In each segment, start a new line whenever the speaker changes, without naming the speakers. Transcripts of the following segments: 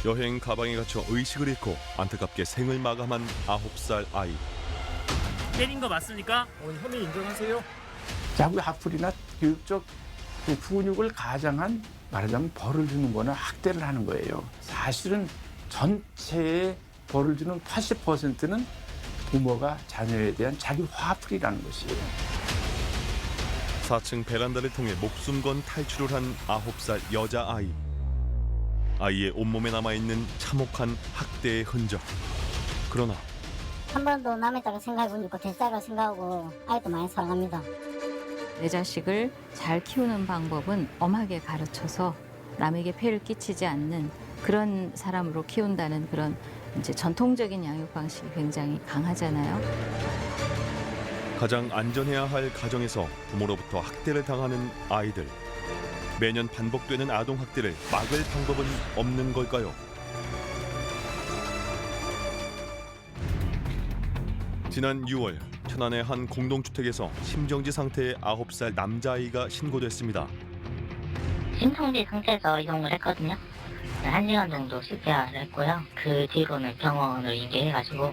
여행 가방에 갇혀 의식을 잃고 안타깝게 생을 마감한 9살 아이.
때린 거 맞습니까?
혐의 인정하세요?
자국 학풀이나 교육적 그 훈육을 가장한 말하자면 벌을 주는 거나 학대를 하는 거예요. 사실은 전체에 벌을 주는 80%는 부모가 자녀에 대한 자기 화풀이라는 것이에요.
4층 베란다를 통해 목숨 건 탈출을 한 9살 여자아이. 아이의 온몸에 남아있는 참혹한 학대의 흔적. 그러나
한 번도 남의 생각해 본 적 없고 대자로 생각하고 아이도 많이 사랑합니다.
내 자식을 잘 키우는 방법은 엄하게 가르쳐서 남에게 폐를 끼치지 않는 그런 사람으로 키운다는 그런 이제 전통적인 양육 방식이 굉장히 강하잖아요.
가장 안전해야 할 가정에서 부모로부터 학대를 당하는 아이들. 매년 반복되는 아동 학대를 막을 방법은 없는 걸까요? 지난 6월 천안의 한 공동주택에서 심정지 상태의 9살 남자아이가 신고됐습니다.
심정지 상태에서 이동을 했거든요. 1시간 정도 CPR을 했고요. 그 뒤로는 병원을 인계해가지고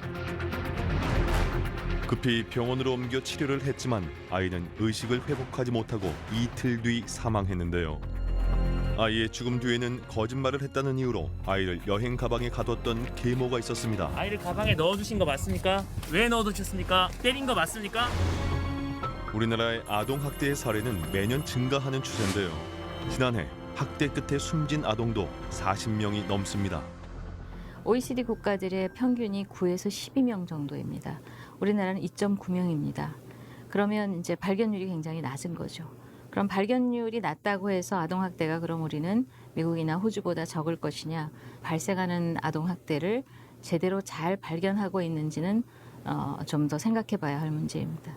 급히 병원으로 옮겨 치료를 했지만 아이는 의식을 회복하지 못하고 이틀 뒤 사망했는데요. 아이의 죽음 뒤에는 거짓말을 했다는 이유로 아이를 여행 가방에 가뒀던 계모가 있었습니다.
아이를 가방에 넣어주신 거 맞습니까? 왜 넣어두셨습니까? 때린 거 맞습니까?
우리나라의 아동 학대의 사례는 매년 증가하는 추세인데요. 지난해 학대 끝에 숨진 아동도 40명이 넘습니다.
OECD 국가들의 평균이 9에서 12명 정도입니다. 우리나라는 2.9명입니다. 그러면 이제 발견율이 굉장히 낮은 거죠. 그럼 발견율이 낮다고 해서 아동학대가 그럼 우리는 미국이나 호주보다 적을 것이냐, 발생하는 아동학대를 제대로 잘 발견하고 있는지는 좀 더 생각해 봐야 할 문제입니다.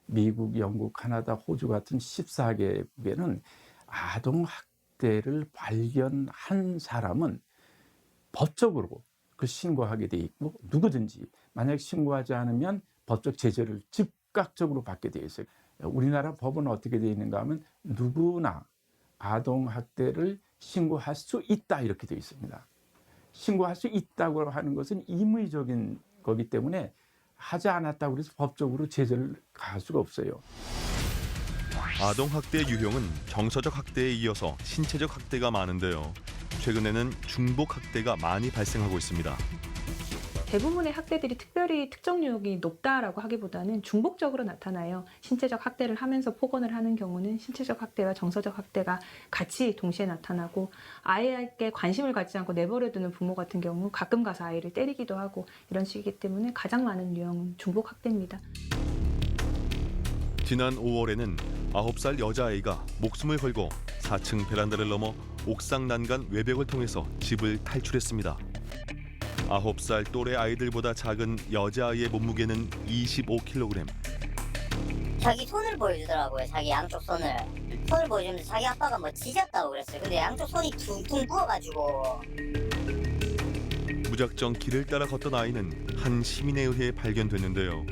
미국, 영국, 카나다, 호주 같은 14개국에는 아동학대를 발견한 사람은 법적으로 그 신고하게 돼 있고 누구든지 만약 신고하지 않으면 법적 제재를 즉각적으로 받게 돼 있어요. 우리나라 법은 어떻게 돼 있는가 하면 누구나 아동학대를 신고할 수 있다 이렇게 돼 있습니다. 신고할 수 있다고 하는 것은 임의적인 거기 때문에 하지 않았다고 해서 법적으로 제재를 가할 수가 없어요.
아동학대 유형은 정서적 학대에 이어서 신체적 학대가 많은데요. 최근에는 중복학대가 많이 발생하고 있습니다.
대부분의 학대들이 특별히 특정 유형이 높다라고 하기보다는 중복적으로 나타나요. 신체적 학대를 하면서 폭언을 하는 경우는 신체적 학대와 정서적 학대가 같이 동시에 나타나고 아이에게 관심을 갖지 않고 내버려두는 부모 같은 경우 가끔 가서 아이를 때리기도 하고 이런 식이기 때문에 가장 많은 유형은 중복 학대입니다. 지난
5월에는 9살 여자아이가 목숨을 걸고 4층 베란다를 넘어 옥상 난간 외벽을 통해서 집을 탈출했습니다. 9살 또래 아이들보다 작은 여자아이의 몸무게는 25kg.
자기 손을 보여주더라고요. 자기 양쪽 손을 보여주면서 자기 아빠가 뭐 짖었다고 그랬어요. 근데 양쪽 손이 퉁퉁 부어가지고.
무작정 길을 따라 걷던 아이는 한 시민에 의해 발견됐는데요.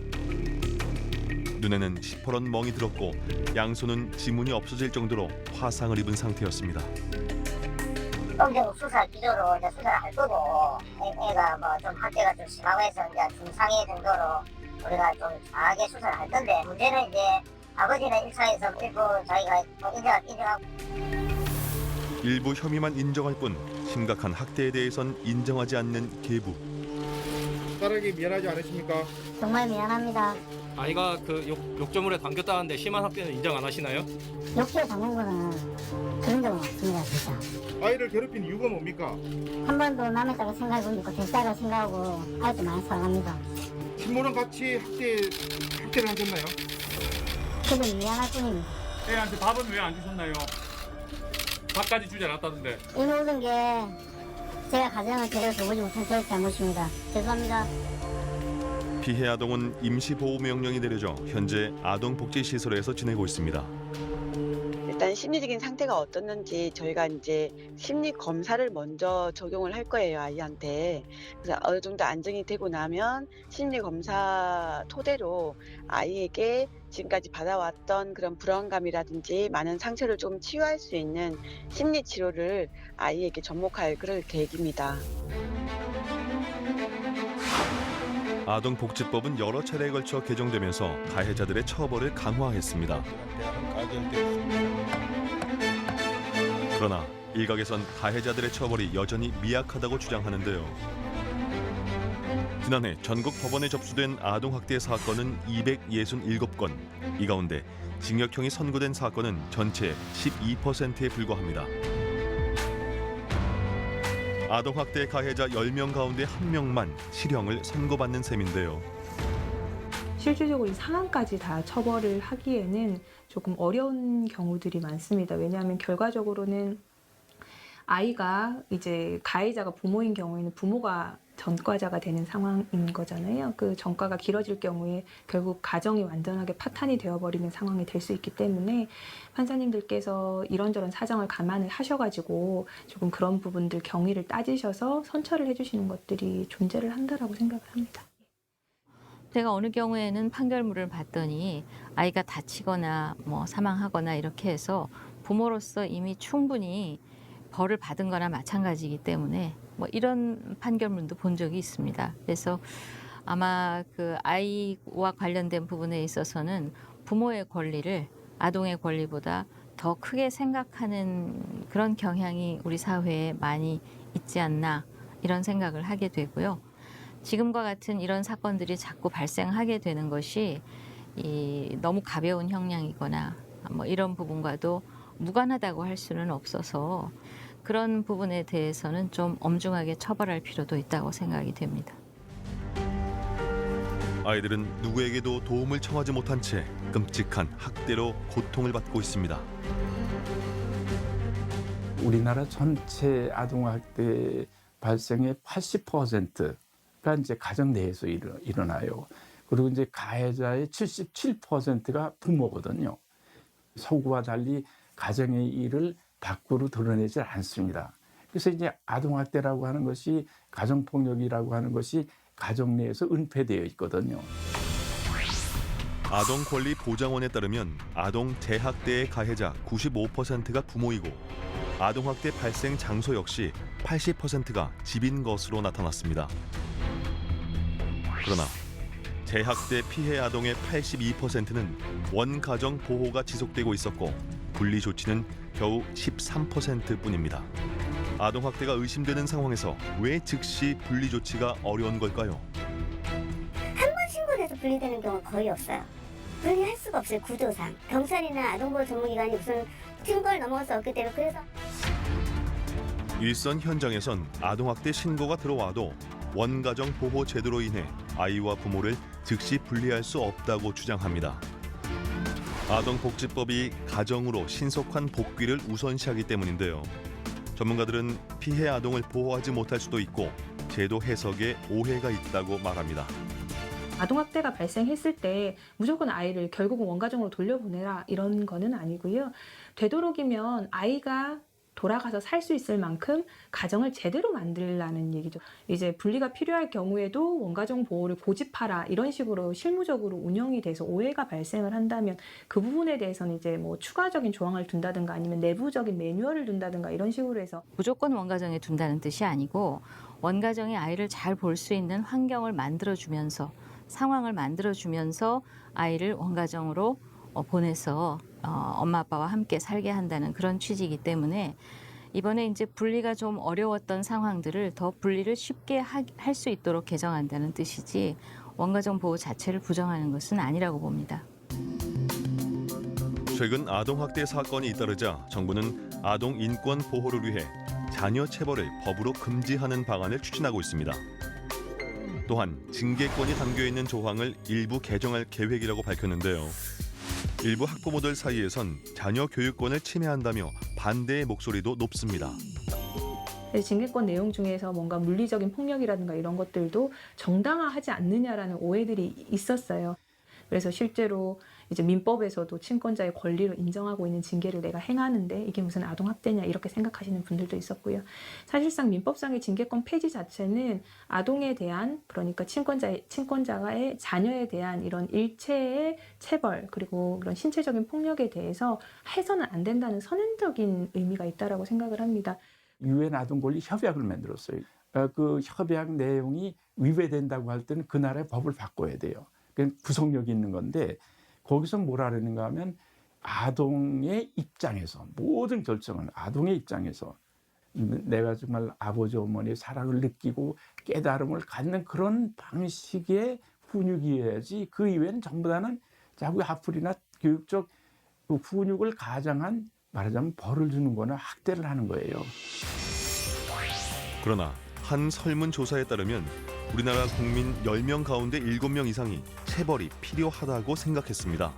눈에는 시퍼런 멍이 들었고 양손은 지문이 없어질 정도로 화상을 입은 상태였습니다.
좀 수사 기조로 이제 수사를 할 거고, 애가 뭐 좀 학대가 좀 심하고 해서 이제 중상해 정도로 우리가 좀 강하게 수사를 할 건데, 문제는 이제 아버지는 1차에서 일부 자기가 인정하고.
일부 혐의만 인정할 뿐 심각한 학대에 대해선 인정하지 않는 계부.
딸에게 미안하지 않으십니까?
정말 미안합니다.
아이가 그 욕조물에 담겼다는데 심한 학대는 인정 안 하시나요?
욕실 담은 거는 그런 적은 없습니다, 진짜.
아이를 괴롭힌 이유가 뭡니까?
한 번도 남의 딸을 생각해 본 적 없고 대자로 생각하고 아이도 많이 사랑합니다.
친모랑 같이 학대를 하셨나요?
저도 미안할 뿐입니다.
애한테 밥은 왜 안 주셨나요? 밥까지 주지 않았다던데.
이 모든 게 제가 가정을 제대로 돌보지 못한 제 잘못입니다. 죄송합니다.
피해 아동은 임시보호명령이 내려져 현재 아동복지시설에서 지내고 있습니다.
일단 심리적인 상태가 어떻는지 저희가 이제 심리 검사를 먼저 적용을 할 거예요, 아이한테. 그래서 어느 정도 안정이 되고 나면 심리 검사 토대로 아이에게 지금까지 받아왔던 그런 불안감이라든지 많은 상처를 좀 치유할 수 있는 심리 치료를 아이에게 접목할 그럴 계획입니다.
아동복지법은 여러 차례에 걸쳐 개정되면서 가해자들의 처벌을 강화했습니다. 그러나 일각에선 가해자들의 처벌이 여전히 미약하다고 주장하는데요. 지난해 전국 법원에 접수된 아동학대 사건은 267건. 이 가운데 징역형이 선고된 사건은 전체 12%에 불과합니다. 아동학대 가해자 10명 가운데 1명만 실형을 선고받는 셈인데요.
실질적으로 이 상황까지 다 처벌을 하기에는 조금 어려운 경우들이 많습니다. 왜냐하면 결과적으로는 아이가 이제 가해자가 부모인 경우에는 부모가 전과자가 되는 상황인 거잖아요. 그 전과가 길어질 경우에 결국 가정이 완전하게 파탄이 되어버리는 상황이 될 수 있기 때문에 판사님들께서 이런저런 사정을 감안을 하셔가지고 조금 그런 부분들 경위를 따지셔서 선처를 해주시는 것들이 존재를 한다라고 생각을 합니다.
제가 어느 경우에는 판결문을 봤더니 아이가 다치거나 뭐 사망하거나 이렇게 해서 부모로서 이미 충분히 벌을 받은 거나 마찬가지이기 때문에 뭐 이런 판결문도 본 적이 있습니다. 그래서 아마 그 아이와 관련된 부분에 있어서는 부모의 권리를 아동의 권리보다 더 크게 생각하는 그런 경향이 우리 사회에 많이 있지 않나 이런 생각을 하게 되고요. 지금과 같은 이런 사건들이 자꾸 발생하게 되는 것이 너무 가벼운 형량이거나 뭐 이런 부분과도 무관하다고 할 수는 없어서 그런 부분에 대해서는 좀 엄중하게 처벌할 필요도 있다고 생각이 됩니다.
아이들은 누구에게도 도움을 청하지 못한 채 끔찍한 학대로 고통을 받고 있습니다.
우리나라 전체 아동학대 발생의 80%가 이제 가정 내에서 일어나요. 그리고 이제 가해자의 77%가 부모거든요. 서구와 달리 가정의 일을 밖으로 드러내지 않습니다. 그래서 이제 아동학대라고 하는 것이 가정폭력이라고 하는 것이 가정 내에서 은폐되어 있거든요.
아동권리보장원에 따르면 아동 재학대의 가해자 95%가 부모이고 아동학대 발생 장소 역시 80%가 집인 것으로 나타났습니다. 그러나 재학대 피해 아동의 82%는 원가정 보호가 지속되고 있었고 분리 조치는 겨우 13%뿐입니다. 아동학대가 의심되는 상황에서 왜 즉시 분리 조치가 어려운 걸까요?
한 번 신고돼서 분리되는 경우가 거의 없어요. 분리할 수가 없어요. 구조상. 경찰이나 아동보호 전문기관이 우선 증거를 넘어갈 수 없기 때문에 그래서
일선 현장에선 아동학대 신고가 들어와도 원가정 보호 제도로 인해 아이와 부모를 즉시 분리할 수 없다고 주장합니다. 아동복지법이 가정으로 신속한 복귀를 우선시하기 때문인데요. 전문가들은 피해 아동을 보호하지 못할 수도 있고 제도 해석에 오해가 있다고 말합니다.
아동학대가 발생했을 때 무조건 아이를 결국은 원가정으로 돌려보내라 이런 거는 아니고요. 되도록이면 아이가 돌아가서 살 수 있을 만큼 가정을 제대로 만들라는 얘기죠. 이제 분리가 필요할 경우에도 원가정 보호를 고집하라 이런 식으로 실무적으로 운영이 돼서 오해가 발생을 한다면 그 부분에 대해서는 이제 뭐 추가적인 조항을 둔다든가 아니면 내부적인 매뉴얼을 둔다든가 이런 식으로 해서
무조건 원가정에 둔다는 뜻이 아니고 원가정이 아이를 잘 볼 수 있는 환경을 만들어주면서 상황을 만들어주면서 아이를 원가정으로 보내서 엄마 아빠와 함께 살게 한다는 그런 취지이기 때문에 이번에 이제 분리가 좀 어려웠던 상황들을 더 분리를 쉽게 할 수 있도록 개정한다는 뜻이지 원가정 보호 자체를 부정하는 것은 아니라고 봅니다.
최근 아동학대 사건이 잇따르자 정부는 아동 인권 보호를 위해 자녀 체벌을 법으로 금지하는 방안을 추진하고 있습니다. 또한 징계권이 담겨있는 조항을 일부 개정할 계획이라고 밝혔는데요. 일부 학부모들 사이에선 자녀 교육권을 침해한다며 반대의 목소리도 높습니다.
징계권 내용 중에서 뭔가 물리적인 폭력이라든가 이런 것들도 정당화하지 않느냐라는 오해들이 있었어요. 그래서 실제로 이제 민법에서도 친권자의 권리로 인정하고 있는 징계를 내가 행하는데 이게 무슨 아동학대냐 이렇게 생각하시는 분들도 있었고요. 사실상 민법상의 징계권 폐지 자체는 아동에 대한, 그러니까 친권자의 자녀에 대한 이런 일체의 체벌 그리고 그런 신체적인 폭력에 대해서 해서는 안 된다는 선언적인 의미가 있다라고 생각을 합니다.
유엔 아동권리 협약을 만들었어요. 그 협약 내용이 위배된다고 할 때는 그 나라의 법을 바꿔야 돼요. 그 구속력이 있는 건데 거기서 뭐라 그러는가 하면 아동의 입장에서 모든 결정은 아동의 입장에서 내가 정말 아버지 어머니의 사랑을 느끼고 깨달음을 갖는 그런 방식의 훈육이어야지 그 이외에는 전부 다는 자꾸 학풀이나 교육적 그 훈육을 가장한 말하자면 벌을 주는 거나 학대를 하는 거예요.
그러나 한 설문조사에 따르면 우리나라 국민 10명 가운데 7명 이상이 체벌이 필요하다고 생각했습니다.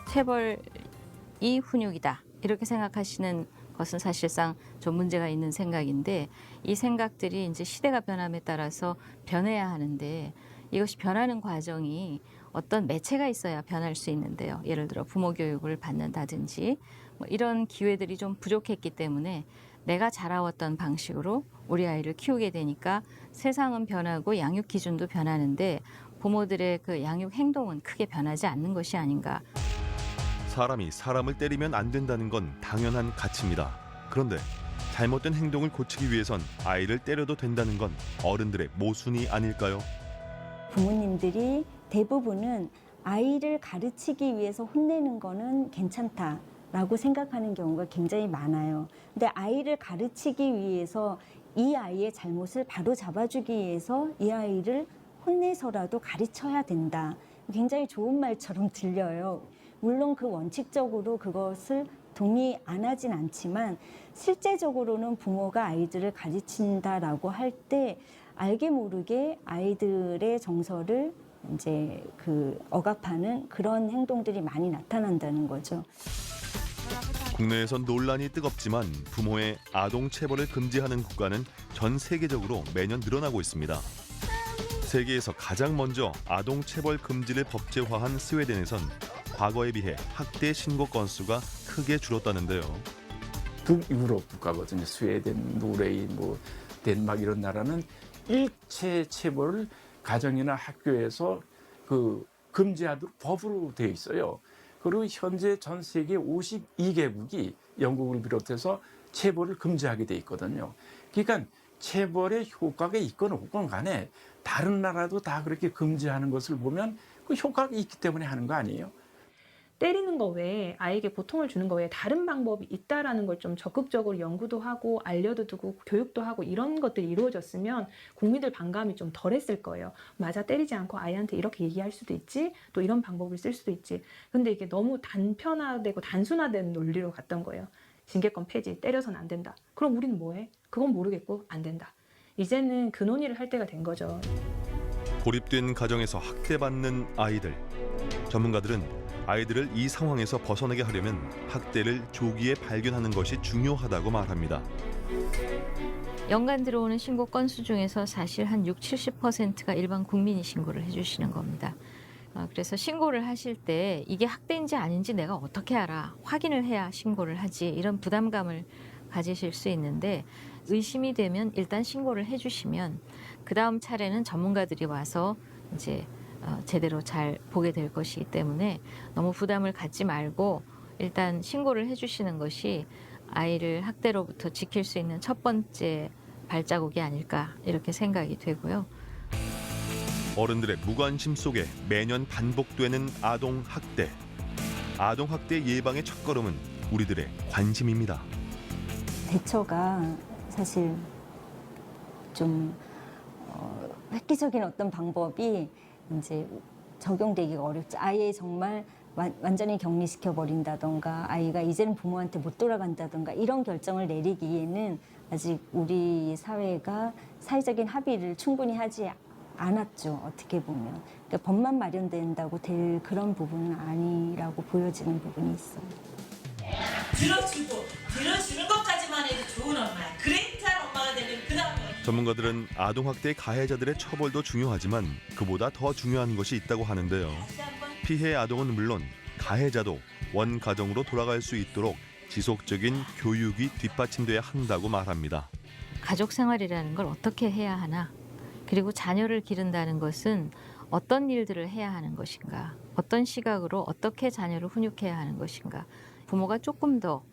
체벌이 훈육이다 이렇게 생각하시는 것은 사실상 좀 문제가 있는 생각인데 이 생각들이 이제 시대가 변함에 따라서 변해야 하는데 이것이 변하는 과정이 어떤 매체가 있어야 변할 수 있는데요. 예를 들어 부모 교육을 받는다든지 뭐 이런 기회들이 좀 부족했기 때문에 내가 자라왔던 방식으로 우리 아이를 키우게 되니까 세상은 변하고 양육 기준도 변하는데 부모들의 그 양육 행동은 크게 변하지 않는 것이 아닌가.
사람이 사람을 때리면 안 된다는 건 당연한 가치입니다. 그런데 잘못된 행동을 고치기 위해선 아이를 때려도 된다는 건 어른들의 모순이 아닐까요?
부모님들이 대부분은 아이를 가르치기 위해서 혼내는 거는 괜찮다라고 생각하는 경우가 굉장히 많아요. 근데 아이를 가르치기 위해서 이 아이의 잘못을 바로 잡아주기 위해서 이 아이를 혼내서라도 가르쳐야 된다. 굉장히 좋은 말처럼 들려요. 물론 그 원칙적으로 그것을 동의 안 하진 않지만 실제적으로는 부모가 아이들을 가르친다라고 할 때 알게 모르게 아이들의 정서를 이제 그 억압하는 그런 행동들이 많이 나타난다는 거죠.
국내에선 논란이 뜨겁지만 부모의 아동 체벌을 금지하는 국가는 전 세계적으로 매년 늘어나고 있습니다. 세계에서 가장 먼저 아동 체벌 금지를 법제화한 스웨덴에선 과거에 비해 학대 신고 건수가 크게 줄었다는데요.
북유럽 국가거든요. 스웨덴, 노르웨이, 뭐 덴마크 이런 나라는 일체 체벌을 가정이나 학교에서 그 금지하도록 법으로 되어 있어요. 그리고 현재 전 세계 52개국이 영국을 비롯해서 체벌을 금지하게 돼 있거든요. 그러니까 체벌의 효과가 있건 없건 간에 다른 나라도 다 그렇게 금지하는 것을 보면 그 효과가 있기 때문에 하는 거 아니에요?
때리는 거 외에 아이에게 고통을 주는 거 외에 다른 방법이 있다라는 걸 좀 적극적으로 연구도 하고 알려도 두고 교육도 하고 이런 것들이 이루어졌으면 국민들 반감이 좀 덜했을 거예요. 맞아, 때리지 않고 아이한테 이렇게 얘기할 수도 있지, 또 이런 방법을 쓸 수도 있지. 근데 이게 너무 단편화되고 단순화된 논리로 갔던 거예요. 징계권 폐지, 때려서는 안 된다. 그럼 우리는 뭐해? 그건 모르겠고 안 된다. 이제는 그 논의를 할 때가 된 거죠.
고립된 가정에서 학대받는 아이들. 전문가들은 아이들을 이 상황에서 벗어나게 하려면 학대를 조기에 발견하는 것이 중요하다고 말합니다.
연간 들어오는 신고 건수 중에서 사실 한 60-70%가 일반 국민이 신고를 해주시는 겁니다. 그래서 신고를 하실 때 이게 학대인지 아닌지 내가 어떻게 알아? 확인을 해야 신고를 하지. 이런 부담감을 가지실 수 있는데 의심이 되면 일단 신고를 해주시면 그 다음 차례는 전문가들이 와서 이제 제대로 잘 보게 될 것이기 때문에 너무 부담을 갖지 말고 일단 신고를 해주시는 것이 아이를 학대로부터 지킬 수 있는 첫 번째 발자국이 아닐까 이렇게 생각이 되고요.
어른들의 무관심 속에 매년 반복되는 아동 학대. 아동 학대 예방의 첫걸음은 우리들의 관심입니다.
대처가 사실 좀 획기적인 어떤 방법이 이제 적용되기가 어렵죠. 아예 정말 완전히 격리시켜 버린다던가 아이가 이제는 부모한테 못 돌아간다던가 이런 결정을 내리기에는 아직 우리 사회가 사회적인 합의를 충분히 하지 않았죠. 어떻게 보면. 그러니까 법만 마련된다고 될 그런 부분은 아니라고 보여지는 부분이 있어요.
들어주는 것까지만 해도 좋은 엄마야. 그레이트한 엄마가 되면 그 다음에.
전문가들은 아동학대 가해자들의 처벌도 중요하지만 그보다 더 중요한 것이 있다고 하는데요.
다시 한번
피해 아동은 물론 가해자도 원 가정으로 돌아갈 수 있도록 지속적인 교육이 뒷받침돼야 한다고 말합니다.
가족 생활이라는 걸 어떻게 해야 하나? 그리고 자녀를 기른다는 것은 어떤 일들을 해야 하는 것인가? 어떤 시각으로 어떻게 자녀를 훈육해야 하는 것인가? 부모가 조금 더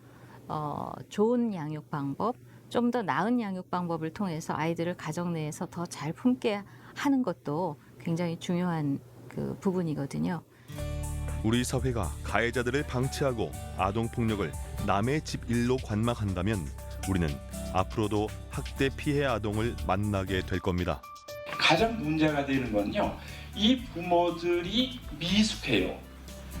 좋은 양육 방법, 좀 더 나은 양육 방법을 통해서 아이들을 가정 내에서 더 잘 품게 하는 것도 굉장히 중요한 그 부분이거든요.
우리 사회가 가해자들을 방치하고 아동폭력을 남의 집 일로 관망한다면 우리는 앞으로도 학대 피해 아동을 만나게 될 겁니다.
가장 문제가 되는 건요, 이 부모들이 미숙해요.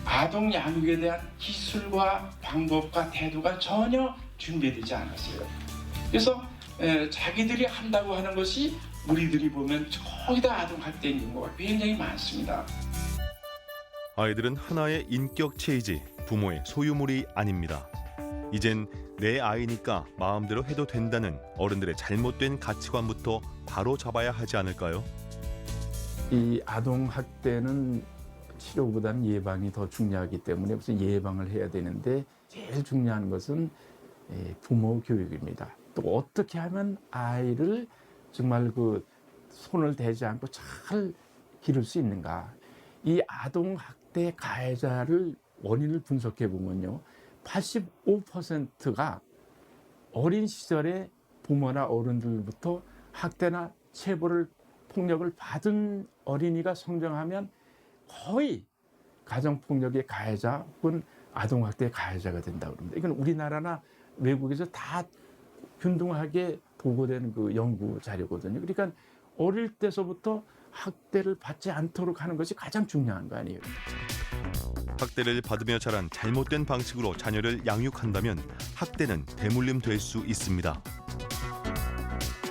아동 양육에 대한 기술과 방법과 태도가 전혀 준비되지 않았어요. 그래서 자기들이 한다고 하는 것이 우리들이 보면 거기다 아동 학대인 경우가 굉장히 많습니다.
아이들은 하나의 인격체이지 부모의 소유물이 아닙니다. 이젠 내 아이니까 마음대로 해도 된다는 어른들의 잘못된 가치관부터 바로 잡아야 하지 않을까요?
이 아동 학대는 치료보다는 예방이 더 중요하기 때문에 무슨 예방을 해야 되는데 제일 중요한 것은 부모 교육입니다. 또 어떻게 하면 아이를 정말 그 손을 대지 않고 잘 기를 수 있는가. 이 아동 학대 가해자를 원인을 분석해 보면요, 85%가 어린 시절에 부모나 어른들부터 학대나 체벌을 폭력을 받은 어린이가 성장하면 거의 가정폭력의 가해자 혹은 아동학대의 가해자가 된다고 합니다. 이건 우리나라나 외국에서 다 균등하게 보고된 그 연구 자료거든요. 그러니까 어릴 때서부터 학대를 받지 않도록 하는 것이 가장 중요한 거 아니에요.
학대를 받으며 자란 잘못된 방식으로 자녀를 양육한다면 학대는 대물림 될 수 있습니다.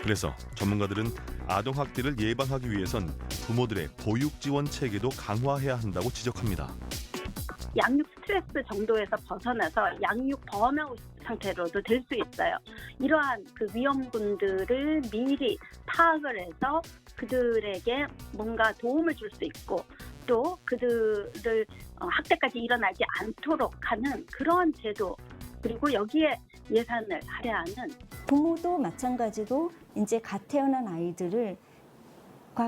그래서 전문가들은 아동학대를 예방하기 위해선 부모들의 보육 지원 체계도 강화해야 한다고 지적합니다.
양육 스트레스 정도에서 벗어나서 양육 번아웃 상태로도 될 수 있어요. 이러한 그 위험군들을 미리 파악을 해서 그들에게 뭔가 도움을 줄 수 있고 또 그들을 학대까지 일어나지 않도록 하는 그런 제도, 그리고 여기에 예산을 할애하는.
부모도 마찬가지로 이제 갓 태어난 아이들을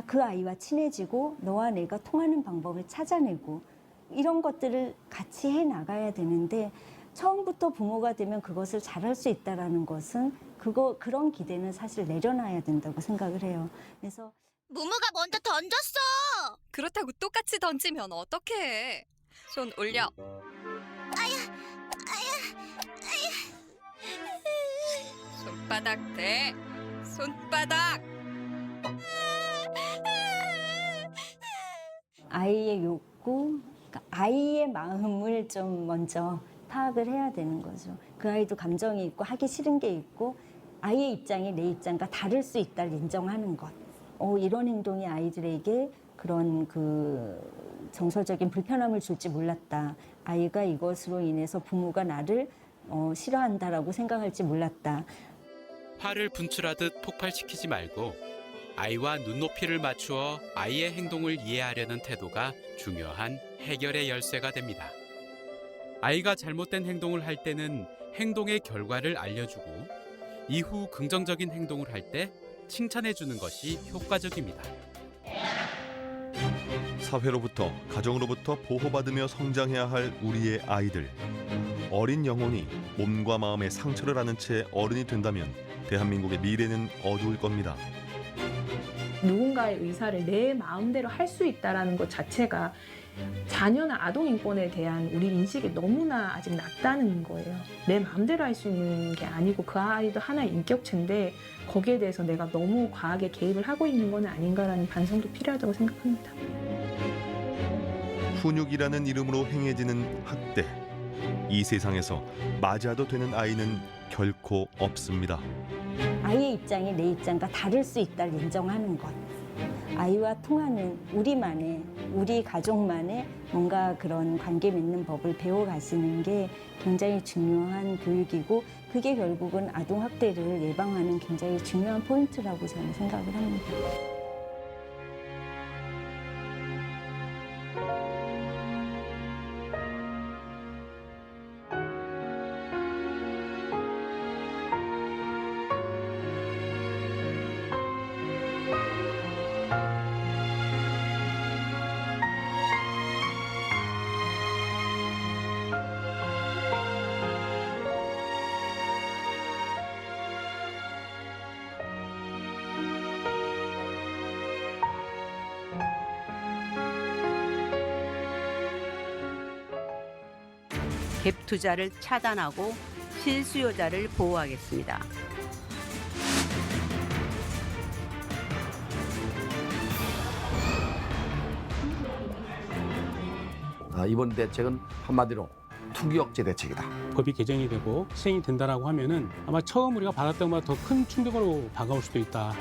그 아이와 친해지고 너와 내가 통하는 방법을 찾아내고 이런 것들을 같이 해 나가야 되는데, 처음부터 부모가 되면 그것을 잘할 수 있다라는 것은 그런 기대는 사실 내려놔야 된다고 생각을 해요. 그래서
무무가 먼저 던졌어. 그렇다고 똑같이 던지면 어떡해? 손 올려. 손바닥 대. 손바닥.
아이의 욕구, 그러니까 아이의 마음을 좀 먼저 파악을 해야 되는 거죠. 그 아이도 감정이 있고 하기 싫은 게 있고 아이의 입장이 내 입장과 다를 수 있다를 인정하는 것. 이런 행동이 아이들에게 그런 그 정서적인 불편함을 줄지 몰랐다. 아이가 이것으로 인해서 부모가 나를 싫어한다라고 생각할지 몰랐다.
화를 분출하듯 폭발시키지 말고 아이와 눈높이를 맞추어 아이의 행동을 이해하려는 태도가 중요한 해결의 열쇠가 됩니다. 아이가 잘못된 행동을 할 때는 행동의 결과를 알려주고 이후 긍정적인 행동을 할 때 칭찬해주는 것이 효과적입니다.
사회로부터, 가정으로부터 보호받으며 성장해야 할 우리의 아이들. 어린 영혼이 몸과 마음의 상처를 안은 채 어른이 된다면 대한민국의 미래는 어두울 겁니다.
누군가의 의사를 내 마음대로 할 수 있다는 것 자체가 자녀나 아동 인권에 대한 우리 인식이 너무나 아직 낮다는 거예요. 내 마음대로 할 수 있는 게 아니고 그 아이도 하나의 인격체인데 거기에 대해서 내가 너무 과하게 개입을 하고 있는 건 아닌가라는 반성도 필요하다고 생각합니다.
훈육이라는 이름으로 행해지는 학대. 이 세상에서 맞아도 되는 아이는 결코 없습니다.
아이의 입장이 내 입장과 다를 수 있다를 인정하는 것. 아이와 통하는 우리 가족만의 뭔가 그런 관계 맺는 법을 배워가시는 게 굉장히 중요한 교육이고, 그게 결국은 아동학대를 예방하는 굉장히 중요한 포인트라고 저는 생각을 합니다.
갭 투자를 차단하고 실수요자를 보호하겠습니다.
이번 대책은 한마디로 투기억제 대책이다.
법이 개정이 되고 시행이 된다라고 하면은 아마 처음 우리가 받았던 것보다 더 큰 충격으로 다가올 수도 있다.